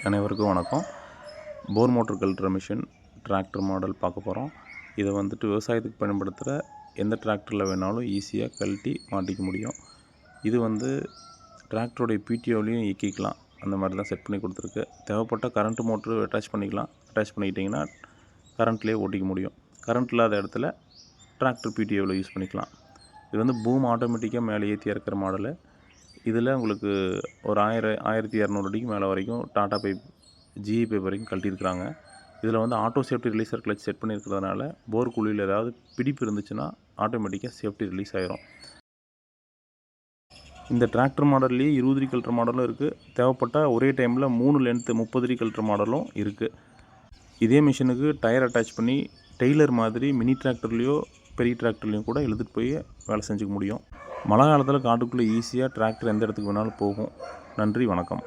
அனைவருக்கும் வணக்கம். Bore motor கழட்டுற மிஷின் டிராக்டர் மாடல் பார்க்க போகிறோம். இதை வந்துட்டு விவசாயத்துக்கு பயன்படுத்துகிற எந்த டிராக்டரில் வேணாலும் ஈஸியாக கழட்டி மாட்டிக்க முடியும். இது வந்து டிராக்டருடைய பிடிஓலையும் இயக்கிக்கலாம். அந்த மாதிரி தான் செட் பண்ணி கொடுத்துருக்கு. தேவைப்பட்ட கரண்ட் மோட்ரு அட்டாச் பண்ணிக்கலாம். அட்டாச் பண்ணிக்கிட்டிங்கன்னா கரண்ட்லேயே ஓட்டிக்க முடியும். கரண்ட் இல்லாத இடத்துல டிராக்டர் பிடிஓவில் யூஸ் பண்ணிக்கலாம். இது வந்து பூம் ஆட்டோமேட்டிக்காக மேலே ஏற்றி இறக்குற மாடலு. இதில் உங்களுக்கு ஒரு 1200 அடிக்கு மேலே வரைக்கும் டாட்டா பைப் ஜிஇ பைப் வரைக்கும் கழட்டியிருக்கிறாங்க. இதில் வந்து ஆட்டோ சேஃப்டி ரிலீசர் கிளச் செட் பண்ணியிருக்கிறதுனால போர் குழியில் ஏதாவது பிடிப்பு இருந்துச்சுன்னா ஆட்டோமேட்டிக்காக சேஃப்டி ரிலீஸ் ஆகிரும். இந்த டிராக்டர் மாடல்லேயே 20 அடி கழட்டுற மாடலும் இருக்குது. தேவைப்பட்டால் ஒரே டைமில் 3 லென்த்து 30 அடி கழட்டுற மாடலும் இருக்குது. இதே மிஷினுக்கு டயர் அட்டாச் பண்ணி டெய்லர் மாதிரி மினி டிராக்டர்லேயோ பெரிய டிராக்டர்லேயும் கூட இழுத்துட்டு போய் வேலை செஞ்சுக்க முடியும். மழை காலத்தில் காட்டுக்குள்ளே ஈஸியாக டிராக்டர் எந்த இடத்துக்கு வேணாலும் போகும். நன்றி, வணக்கம்.